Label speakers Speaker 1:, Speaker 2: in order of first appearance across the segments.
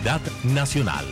Speaker 1: Realidad Nacional.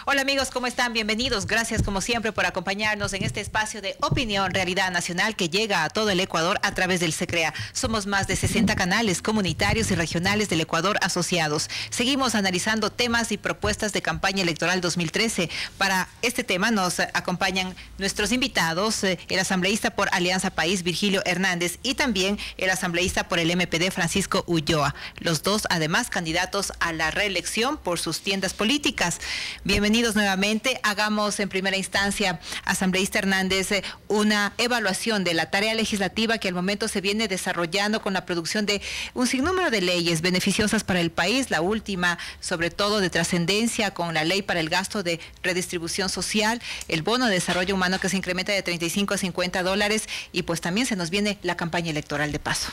Speaker 2: Hola amigos, ¿cómo están? Bienvenidos. Gracias como siempre por acompañarnos en este espacio de opinión, realidad nacional que llega a todo el Ecuador a través del SECREA. Somos más de 60 canales comunitarios y regionales del Ecuador asociados. Seguimos analizando temas y propuestas de campaña electoral 2013. Para este tema nos acompañan nuestros invitados, el asambleísta por Alianza País, Virgilio Hernández, y también el asambleísta por el MPD, Francisco Ulloa. Los dos, además, candidatos a la reelección por sus tiendas políticas. Bienvenidos nuevamente. Hagamos en primera instancia, asambleísta Hernández, una evaluación de la tarea legislativa que al momento se viene desarrollando con la producción de un sinnúmero de leyes beneficiosas para el país, la última sobre todo de trascendencia con la ley para el gasto de redistribución social, el bono de desarrollo humano que se incrementa de 35 a $50 y pues también se nos viene la campaña electoral de paso.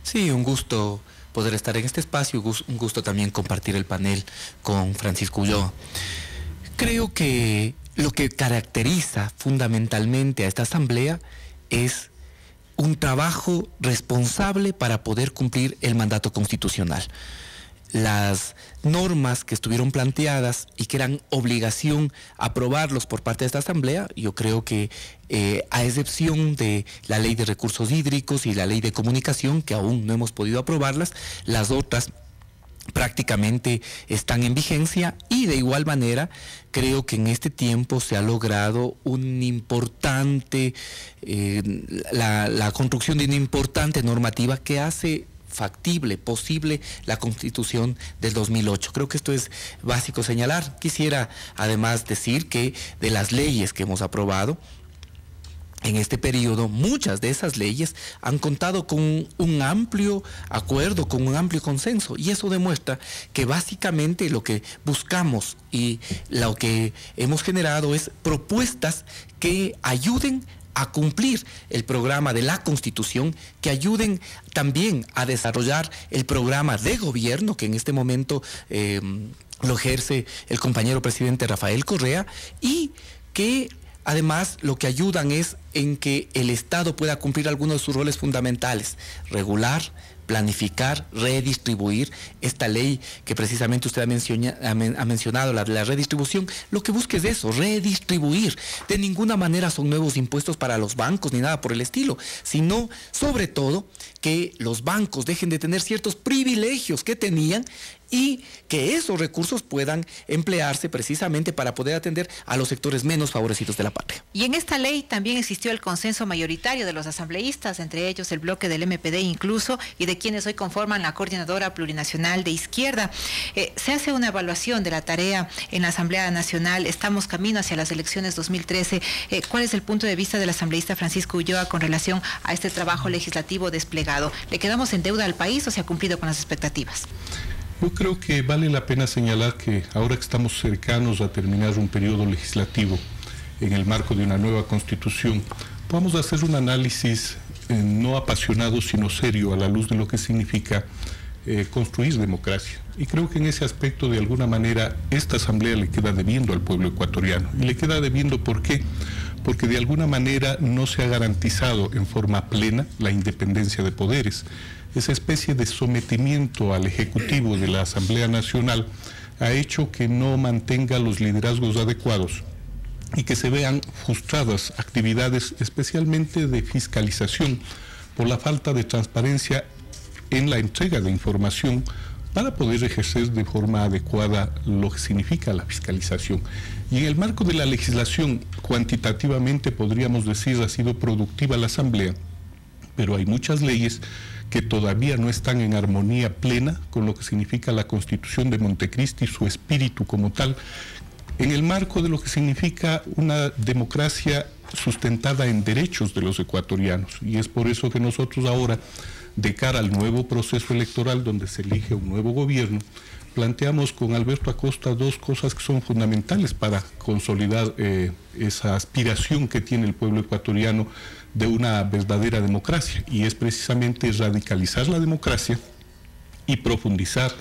Speaker 3: Sí, un gusto poder estar en este espacio, un gusto también compartir el panel con Francisco Ulloa. Creo que lo que caracteriza fundamentalmente a esta asamblea es un trabajo responsable para poder cumplir el mandato constitucional. Las normas que estuvieron planteadas y que eran obligación aprobarlos por parte de esta asamblea, yo creo que a excepción de la ley de recursos hídricos y la ley de comunicación, que aún no hemos podido aprobarlas, las otras prácticamente están en vigencia, y de igual manera creo que en este tiempo se ha logrado un importante, la construcción de una importante normativa que hace factible, posible la Constitución del 2008. Creo que esto es básico señalar. Quisiera además decir que de las leyes que hemos aprobado en este periodo, muchas de esas leyes han contado con un amplio acuerdo, con un amplio consenso, y eso demuestra que básicamente lo que buscamos y lo que hemos generado es propuestas que ayuden a cumplir el programa de la Constitución, que ayuden también a desarrollar el programa de gobierno que en este momento lo ejerce el compañero presidente Rafael Correa, y que además lo que ayudan es en que el Estado pueda cumplir algunos de sus roles fundamentales: regular, planificar, redistribuir. Esta ley que precisamente usted ha mencionado, la de la redistribución, lo que busca es eso, redistribuir. De ninguna manera son nuevos impuestos para los bancos ni nada por el estilo, sino sobre todo que los bancos dejen de tener ciertos privilegios que tenían y que esos recursos puedan emplearse precisamente para poder atender a los sectores menos favorecidos de la patria.
Speaker 2: Y en esta ley también existió el consenso mayoritario de los asambleístas, entre ellos el bloque del MPD incluso, y de quienes hoy conforman la Coordinadora Plurinacional de Izquierda. Se hace una evaluación de la tarea en la Asamblea Nacional. Estamos camino hacia las elecciones 2013. ¿Cuál es el punto de vista del asambleísta Francisco Ulloa con relación a este trabajo legislativo desplegado? ¿Le quedamos en deuda al país o se ha cumplido con las expectativas?
Speaker 4: Yo creo que vale la pena señalar que ahora que estamos cercanos a terminar un periodo legislativo en el marco de una nueva constitución, podamos hacer un análisis no apasionado sino serio a la luz de lo que significa construir democracia. Y creo que en ese aspecto, de alguna manera, esta asamblea le queda debiendo al pueblo ecuatoriano. Y le queda debiendo, ¿por qué? Porque de alguna manera no se ha garantizado en forma plena la independencia de poderes. Esa especie de sometimiento al Ejecutivo de la Asamblea Nacional ha hecho que no mantenga los liderazgos adecuados y que se vean frustradas actividades especialmente de fiscalización por la falta de transparencia en la entrega de información para poder ejercer de forma adecuada lo que significa la fiscalización. Y en el marco de la legislación, cuantitativamente podríamos decir ha sido productiva la Asamblea, pero hay muchas leyes que todavía no están en armonía plena con lo que significa la Constitución de Montecristi y su espíritu como tal, en el marco de lo que significa una democracia sustentada en derechos de los ecuatorianos. Y es por eso que nosotros ahora, de cara al nuevo proceso electoral donde se elige un nuevo gobierno, planteamos con Alberto Acosta dos cosas que son fundamentales para consolidar esa aspiración que tiene el pueblo ecuatoriano de una verdadera democracia, y es precisamente radicalizar la democracia y profundizar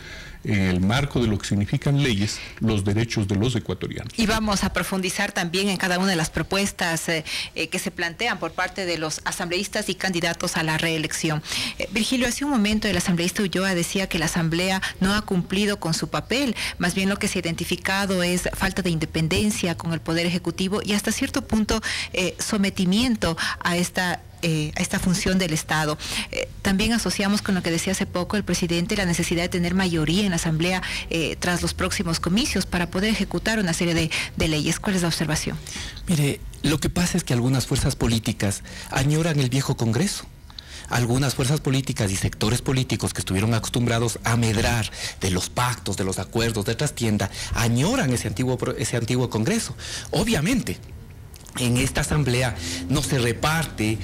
Speaker 4: en el marco de lo que significan leyes, los derechos de los ecuatorianos.
Speaker 2: Y vamos a profundizar también en cada una de las propuestas que se plantean por parte de los asambleístas y candidatos a la reelección. Virgilio, hace un momento el asambleísta Ulloa decía que la Asamblea no ha cumplido con su papel, más bien lo que se ha identificado es falta de independencia con el Poder Ejecutivo y hasta cierto punto sometimiento a esta función del Estado. También asociamos con lo que decía hace poco el presidente la necesidad de tener mayoría en la Asamblea tras los próximos comicios para poder ejecutar una serie de leyes. ¿Cuál es la observación?
Speaker 3: Mire, lo que pasa es que algunas fuerzas políticas añoran el viejo Congreso. Algunas fuerzas políticas y sectores políticos que estuvieron acostumbrados a medrar de los pactos, de los acuerdos de trastienda, añoran ese antiguo Congreso. Obviamente, en esta asamblea no se reparte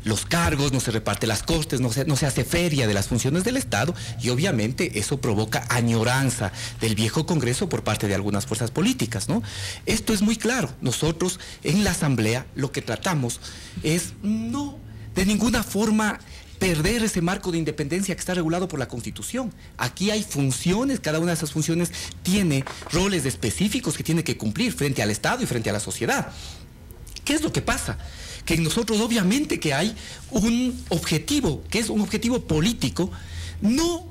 Speaker 3: los cargos, no se reparte las costes, no se hace feria de las funciones del Estado y obviamente eso provoca añoranza del viejo Congreso por parte de algunas fuerzas políticas, ¿no? Esto es muy claro. Nosotros en la asamblea lo que tratamos es no de ninguna forma perder ese marco de independencia que está regulado por la Constitución. Aquí hay funciones, cada una de esas funciones tiene roles específicos que tiene que cumplir frente al Estado y frente a la sociedad. ¿Qué es lo que pasa? Que en nosotros obviamente que hay un objetivo, que es un objetivo político, no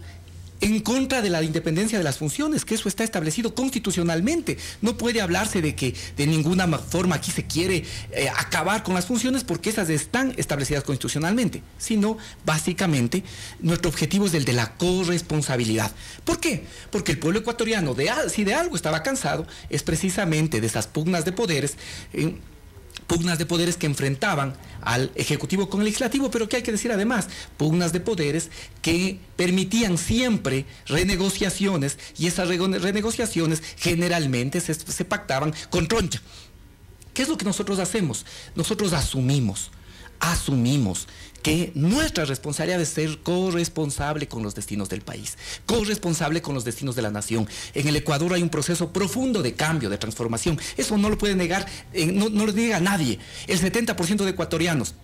Speaker 3: en contra de la independencia de las funciones, que eso está establecido constitucionalmente. No puede hablarse de que de ninguna forma aquí se quiere acabar con las funciones porque esas están establecidas constitucionalmente, sino básicamente nuestro objetivo es el de la corresponsabilidad. ¿Por qué? Porque el pueblo ecuatoriano, si de algo estaba cansado, es precisamente de esas pugnas de poderes que enfrentaban al Ejecutivo con el Legislativo, pero que hay que decir además, pugnas de poderes que permitían siempre renegociaciones y esas renegociaciones generalmente se pactaban con troncha. ¿Qué es lo que nosotros hacemos? Nosotros asumimos que nuestra responsabilidad es ser corresponsable con los destinos del país, corresponsable con los destinos de la nación. En el Ecuador hay un proceso profundo de cambio, de transformación. Eso no lo puede negar, no lo niega nadie. El 70% de ecuatorianos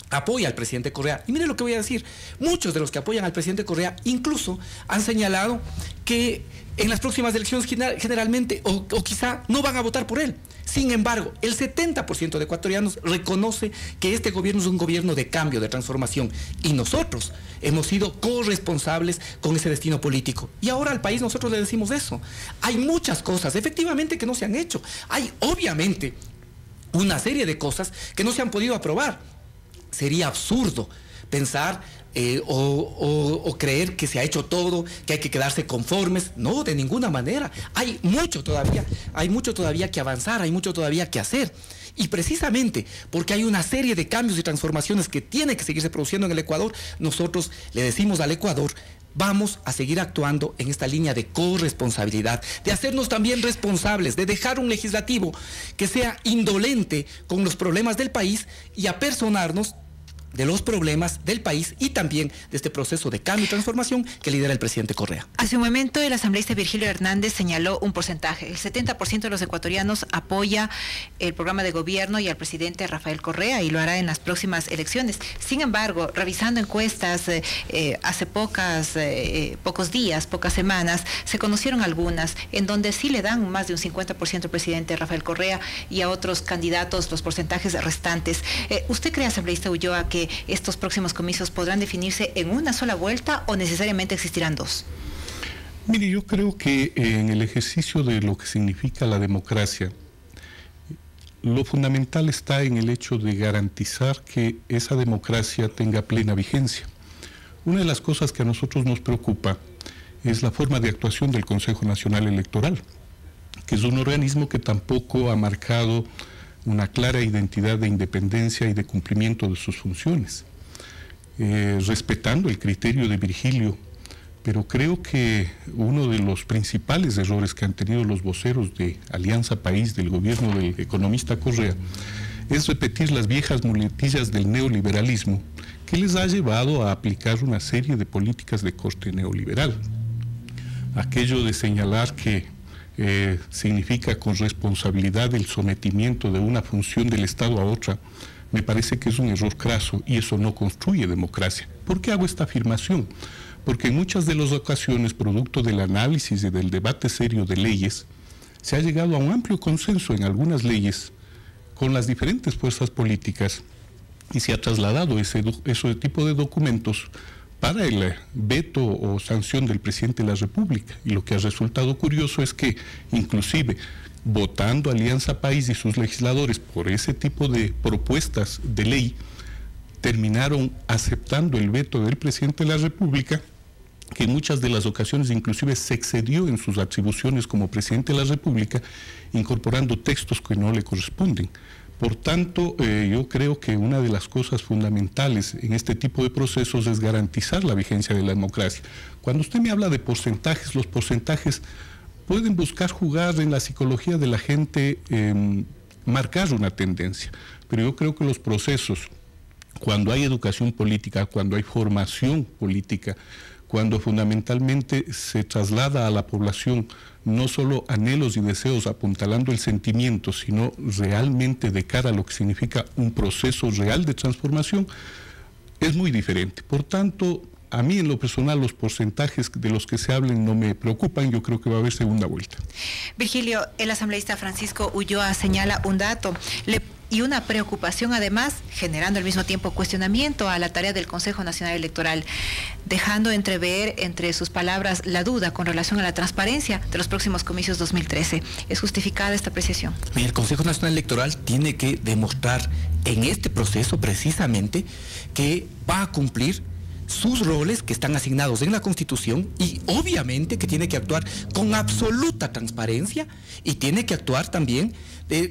Speaker 3: apoya al presidente Correa. Y mire lo que voy a decir. Muchos de los que apoyan al presidente Correa incluso han señalado que en las próximas elecciones generalmente o quizá no van a votar por él. Sin embargo, el 70% de ecuatorianos reconoce que este gobierno es un gobierno de cambio, de transformación. Y nosotros hemos sido corresponsables con ese destino político. Y ahora al país nosotros le decimos eso. Hay muchas cosas, efectivamente, que no se han hecho. Hay, obviamente, una serie de cosas que no se han podido aprobar. Sería absurdo pensar o creer que se ha hecho todo, que hay que quedarse conformes. No, de ninguna manera. Hay mucho todavía que avanzar, hay mucho todavía que hacer. Y precisamente porque hay una serie de cambios y transformaciones que tienen que seguirse produciendo en el Ecuador, nosotros le decimos al Ecuador, vamos a seguir actuando en esta línea de corresponsabilidad, de hacernos también responsables, de dejar un legislativo que sea indolente con los problemas del país y apersonarnos de los problemas del país y también de este proceso de cambio y transformación que lidera el presidente Correa.
Speaker 2: Hace un momento el asambleísta Virgilio Hernández señaló un porcentaje. El 70% de los ecuatorianos apoya el programa de gobierno y al presidente Rafael Correa y lo hará en las próximas elecciones. Sin embargo, revisando encuestas hace pocos días, pocas semanas, se conocieron algunas en donde sí le dan más de un 50% al presidente Rafael Correa y a otros candidatos los porcentajes restantes. ¿Usted cree, asambleísta Ulloa, que estos próximos comicios podrán definirse en una sola vuelta o necesariamente existirán dos?
Speaker 4: Mire, yo creo que en el ejercicio de lo que significa la democracia, lo fundamental está en el hecho de garantizar que esa democracia tenga plena vigencia. Una de las cosas que a nosotros nos preocupa es la forma de actuación del Consejo Nacional Electoral, que es un organismo que tampoco ha marcado una clara identidad de independencia y de cumplimiento de sus funciones, respetando el criterio de Virgilio, pero creo que uno de los principales errores que han tenido los voceros de Alianza País, del gobierno del economista Correa, es repetir las viejas muletillas del neoliberalismo que les ha llevado a aplicar una serie de políticas de corte neoliberal. Aquello de señalar que significa con responsabilidad el sometimiento de una función del Estado a otra, me parece que es un error craso y eso no construye democracia. ¿Por qué hago esta afirmación? porque en muchas de las ocasiones, producto del análisis y del debate serio de leyes, se ha llegado a un amplio consenso en algunas leyes con las diferentes fuerzas políticas y se ha trasladado ese tipo de documentos para el veto o sanción del presidente de la República. Y lo que ha resultado curioso es que, inclusive, votando Alianza País y sus legisladores por ese tipo de propuestas de ley, terminaron aceptando el veto del presidente de la República, que en muchas de las ocasiones inclusive se excedió en sus atribuciones como presidente de la República, incorporando textos que no le corresponden. Por tanto, yo creo que una de las cosas fundamentales en este tipo de procesos es garantizar la vigencia de la democracia. Cuando usted me habla de porcentajes, los porcentajes pueden buscar jugar en la psicología de la gente, marcar una tendencia, pero yo creo que los procesos, cuando hay educación política, cuando hay formación política, cuando fundamentalmente se traslada a la población no solo anhelos y deseos apuntalando el sentimiento, sino realmente de cara a lo que significa un proceso real de transformación, es muy diferente. Por tanto, a mí en lo personal los porcentajes de los que se hablen no me preocupan, yo creo que va a haber segunda vuelta.
Speaker 2: Virgilio, el asambleísta Francisco Ulloa señala un dato y una preocupación además, generando al mismo tiempo cuestionamiento a la tarea del Consejo Nacional Electoral, dejando entrever entre sus palabras la duda con relación a la transparencia de los próximos comicios 2013. ¿Es justificada esta apreciación?
Speaker 3: El Consejo Nacional Electoral tiene que demostrar en este proceso precisamente que va a cumplir sus roles que están asignados en la Constitución y obviamente que tiene que actuar con absoluta transparencia y tiene que actuar también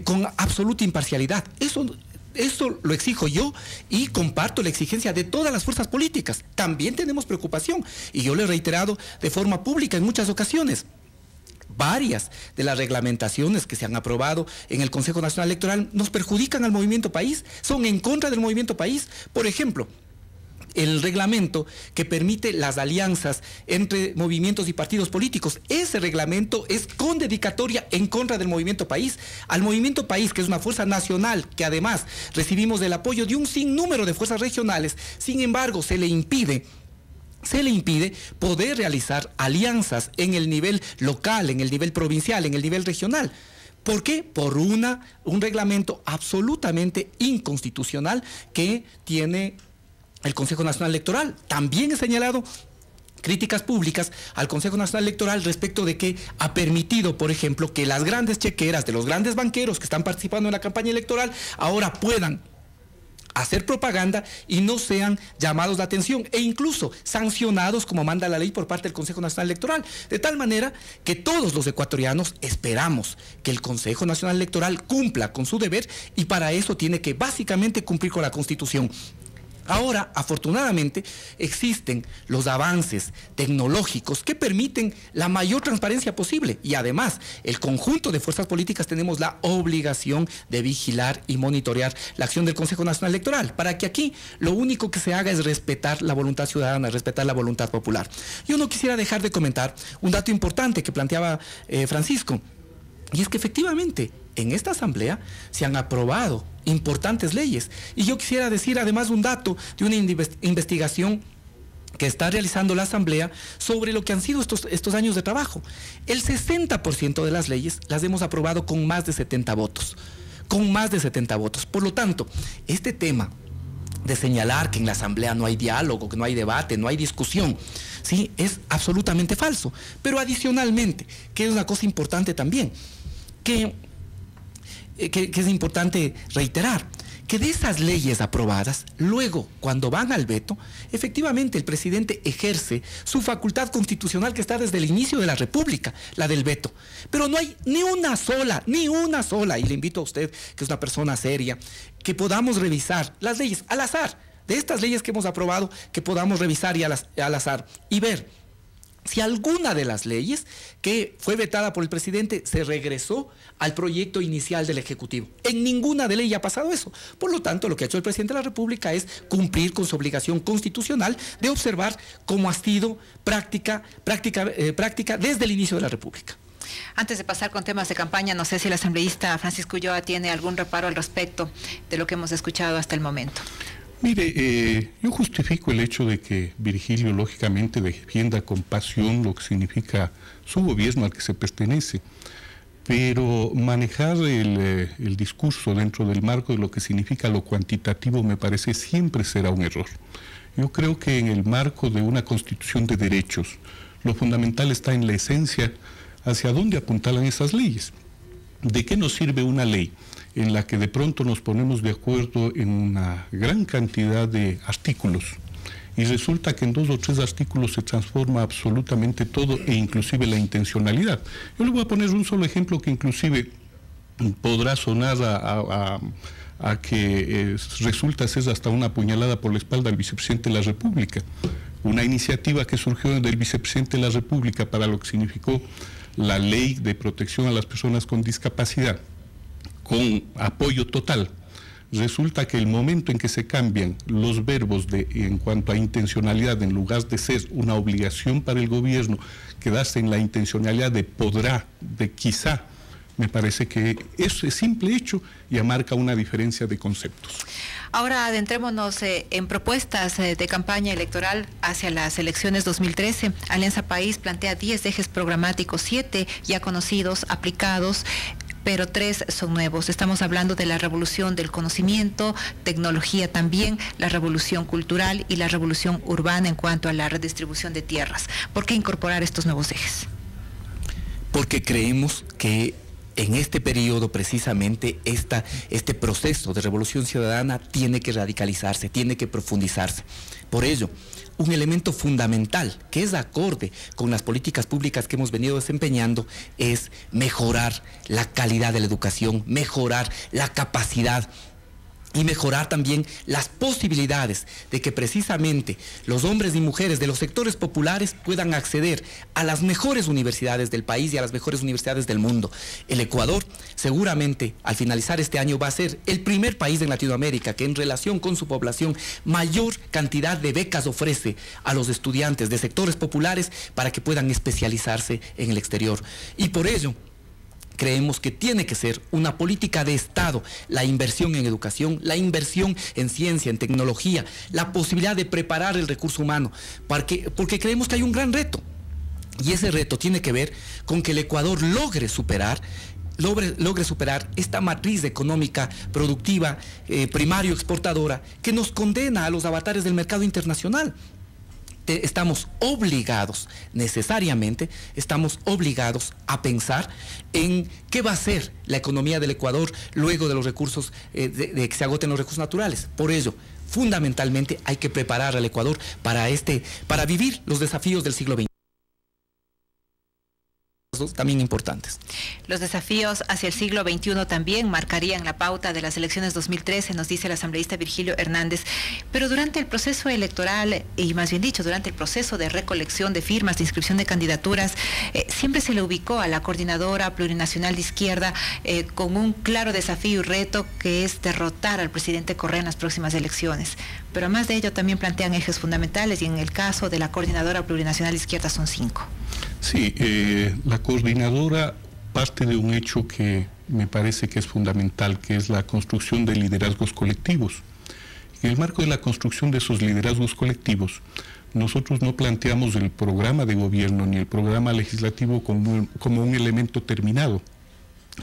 Speaker 3: con absoluta imparcialidad. Eso lo exijo yo y comparto la exigencia de todas las fuerzas políticas. También tenemos preocupación y yo le he reiterado de forma pública en muchas ocasiones. Varias de las reglamentaciones que se han aprobado en el Consejo Nacional Electoral nos perjudican al movimiento país, son en contra del movimiento país. Por ejemplo, el reglamento que permite las alianzas entre movimientos y partidos políticos. Ese reglamento es con dedicatoria en contra del movimiento país. Al movimiento país, que es una fuerza nacional, que además recibimos el apoyo de un sinnúmero de fuerzas regionales, sin embargo se le impide poder realizar alianzas en el nivel local, en el nivel provincial, en el nivel regional. ¿Por qué? Por un reglamento absolutamente inconstitucional que tiene el Consejo Nacional Electoral. También he señalado críticas públicas al Consejo Nacional Electoral respecto de que ha permitido, por ejemplo, que las grandes chequeras de los grandes banqueros que están participando en la campaña electoral ahora puedan hacer propaganda y no sean llamados de atención e incluso sancionados como manda la ley por parte del Consejo Nacional Electoral. De tal manera que todos los ecuatorianos esperamos que el Consejo Nacional Electoral cumpla con su deber y para eso tiene que básicamente cumplir con la Constitución. Ahora, afortunadamente, existen los avances tecnológicos que permiten la mayor transparencia posible y además el conjunto de fuerzas políticas tenemos la obligación de vigilar y monitorear la acción del Consejo Nacional Electoral para que aquí lo único que se haga es respetar la voluntad ciudadana, respetar la voluntad popular. Yo no quisiera dejar de comentar un dato importante que planteaba Francisco, y es que efectivamente en esta asamblea se han aprobado importantes leyes. Y yo quisiera decir además un dato de una investigación que está realizando la asamblea sobre lo que han sido estos años de trabajo. El 60% de las leyes las hemos aprobado con más de 70 votos. Con más de 70 votos. Por lo tanto, este tema de señalar que en la asamblea no hay diálogo, que no hay debate, no hay discusión, sí, es absolutamente falso. Pero adicionalmente, que es una cosa importante también, que es importante reiterar, que de esas leyes aprobadas, luego, cuando van al veto, efectivamente el presidente ejerce su facultad constitucional que está desde el inicio de la República, la del veto. Pero no hay ni una sola, y le invito a usted, que es una persona seria, que podamos revisar las leyes al azar, de estas leyes que hemos aprobado, que podamos revisar y al azar y ver si alguna de las leyes que fue vetada por el presidente se regresó al proyecto inicial del Ejecutivo. En ninguna de leyes ha pasado eso. Por lo tanto, lo que ha hecho el presidente de la República es cumplir con su obligación constitucional de observar cómo ha sido práctica desde el inicio de la República.
Speaker 2: Antes de pasar con temas de campaña, no sé si el asambleísta Francisco Ulloa tiene algún reparo al respecto de lo que hemos escuchado hasta el momento.
Speaker 4: Mire, yo justifico el hecho de que Virgilio lógicamente defienda con pasión lo que significa su gobierno al que se pertenece, pero manejar el discurso dentro del marco de lo que significa lo cuantitativo me parece siempre será un error. Yo creo que en el marco de una constitución de derechos, lo fundamental está en la esencia hacia dónde apuntalan esas leyes. ¿De qué nos sirve una ley en la que de pronto nos ponemos de acuerdo en una gran cantidad de artículos y resulta que en 2 o 3 artículos se transforma absolutamente todo e inclusive la intencionalidad? Yo le voy a poner un solo ejemplo que inclusive podrá sonar a que resulta ser hasta una puñalada por la espalda al vicepresidente de la República. Una iniciativa que surgió del vicepresidente de la República para lo que significó la ley de protección a las personas con discapacidad, con apoyo total. Resulta que el momento en que se cambian los verbos en cuanto a intencionalidad, en lugar de ser una obligación para el gobierno, quedarse en la intencionalidad de podrá, de quizá, me parece que ese simple hecho ya marca una diferencia de conceptos.
Speaker 2: Ahora adentrémonos en propuestas de campaña electoral hacia las elecciones 2013. Alianza País plantea 10 ejes programáticos, 7 ya conocidos, aplicados, pero 3 son nuevos. Estamos hablando de la revolución del conocimiento, tecnología también, la revolución cultural y la revolución urbana en cuanto a la redistribución de tierras. ¿Por qué incorporar estos nuevos ejes?
Speaker 3: Porque creemos que en este periodo precisamente este proceso de revolución ciudadana tiene que radicalizarse, tiene que profundizarse. Por ello, un elemento fundamental que es acorde con las políticas públicas que hemos venido desempeñando es mejorar la calidad de la educación, mejorar la capacidad y mejorar también las posibilidades de que precisamente los hombres y mujeres de los sectores populares puedan acceder a las mejores universidades del país y a las mejores universidades del mundo. El Ecuador seguramente al finalizar este año va a ser el primer país en Latinoamérica que en relación con su población mayor cantidad de becas ofrece a los estudiantes de sectores populares para que puedan especializarse en el exterior. Y por ello, creemos que tiene que ser una política de Estado, la inversión en educación, la inversión en ciencia, en tecnología, la posibilidad de preparar el recurso humano, porque creemos que hay un gran reto. Y ese reto tiene que ver con que el Ecuador logre superar esta matriz económica productiva, primario exportadora, que nos condena a los avatares del mercado internacional. Estamos obligados, necesariamente, estamos obligados a pensar en qué va a ser la economía del Ecuador luego de los recursos, de que se agoten los recursos naturales. Por ello, fundamentalmente hay que preparar al Ecuador para vivir los desafíos del siglo XX. También importantes.
Speaker 2: Los desafíos hacia el siglo XXI también marcarían la pauta de las elecciones 2013, nos dice el asambleísta Virgilio Hernández, pero durante el proceso electoral, y más bien dicho, durante el proceso de recolección de firmas, de inscripción de candidaturas, siempre se le ubicó a la Coordinadora Plurinacional de Izquierda con un claro desafío y reto que es derrotar al presidente Correa en las próximas elecciones. Pero además de ello también plantean ejes fundamentales y en el caso de la Coordinadora Plurinacional de Izquierda son 5.
Speaker 4: Sí, la coordinadora parte de un hecho que me parece que es fundamental, que es la construcción de liderazgos colectivos. En el marco de la construcción de esos liderazgos colectivos, nosotros no planteamos el programa de gobierno ni el programa legislativo como un elemento terminado,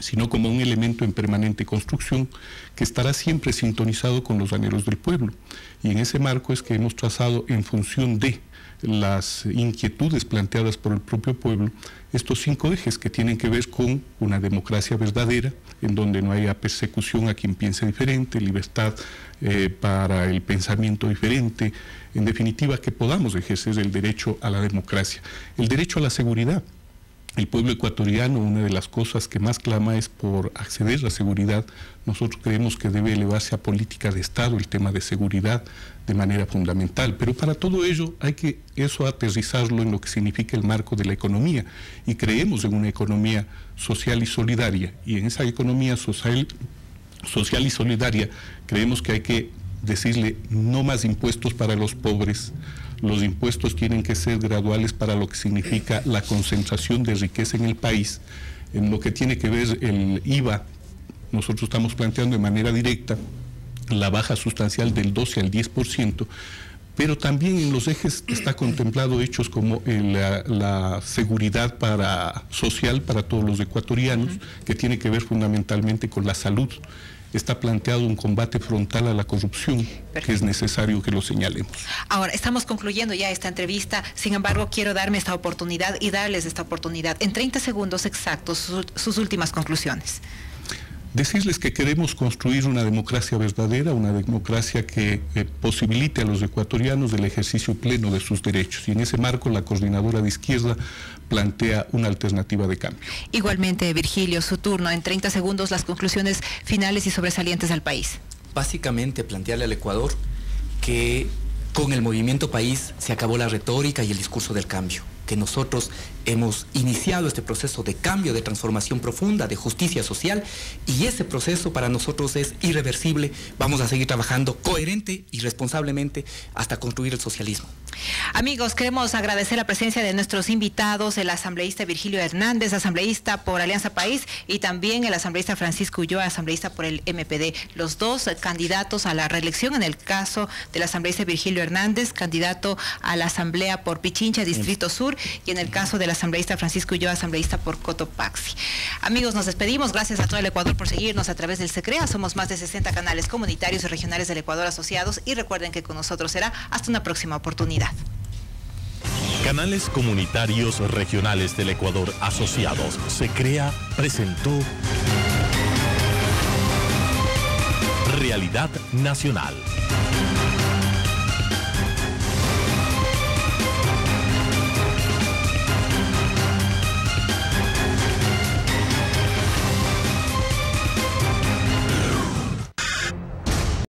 Speaker 4: sino como un elemento en permanente construcción que estará siempre sintonizado con los anhelos del pueblo. Y en ese marco es que hemos trazado, en función de las inquietudes planteadas por el propio pueblo, estos 5 ejes que tienen que ver con una democracia verdadera, en donde no haya persecución a quien piense diferente, libertad para el pensamiento diferente, en definitiva que podamos ejercer el derecho a la democracia, el derecho a la seguridad. El pueblo ecuatoriano, una de las cosas que más clama es por acceder a la seguridad. Nosotros creemos que debe elevarse a política de Estado el tema de seguridad de manera fundamental, pero para todo ello hay que eso aterrizarlo en lo que significa el marco de la economía, y creemos en una economía social y solidaria, y en esa economía social y solidaria creemos que hay que decirle no más impuestos para los pobres. Los impuestos tienen que ser graduales para lo que significa la concentración de riqueza en el país. En lo que tiene que ver el IVA, nosotros estamos planteando de manera directa la baja sustancial del 12 al 10%, pero también en los ejes está contemplado hechos como la seguridad social para todos los ecuatorianos, que tiene que ver fundamentalmente con la salud. Está planteado un combate frontal a la corrupción. Perfecto. Que es necesario que lo señalemos.
Speaker 2: Ahora, estamos concluyendo ya esta entrevista, sin embargo, quiero darme esta oportunidad y darles esta oportunidad. En 30 segundos exactos, sus últimas conclusiones.
Speaker 4: Decirles que queremos construir una democracia verdadera, una democracia que posibilite a los ecuatorianos el ejercicio pleno de sus derechos. Y en ese marco, la coordinadora de izquierda plantea una alternativa de cambio.
Speaker 2: Igualmente, Virgilio, su turno. En 30 segundos, las conclusiones finales y sobresalientes al país.
Speaker 3: Básicamente, plantearle al Ecuador que con el movimiento país se acabó la retórica y el discurso del cambio, que nosotros hemos iniciado este proceso de cambio, de transformación profunda, de justicia social, y ese proceso para nosotros es irreversible. Vamos a seguir trabajando coherente y responsablemente hasta construir el socialismo.
Speaker 2: Amigos, queremos agradecer la presencia de nuestros invitados, el asambleísta Virgilio Hernández, asambleísta por Alianza País, y también el asambleísta Francisco Ulloa, asambleísta por el MPD, los dos candidatos a la reelección. En el caso del asambleísta Virgilio Hernández, candidato a la asamblea por Pichincha, Distrito Sur, y en el caso del asambleísta Francisco Ulloa, asambleísta por Cotopaxi. Amigos, nos despedimos. Gracias a todo el Ecuador por seguirnos a través del SECREA. Somos más de 60 canales comunitarios y regionales del Ecuador asociados, y recuerden que con nosotros será hasta una próxima oportunidad.
Speaker 1: Canales comunitarios regionales del Ecuador asociados. SECREA presentó Realidad Nacional.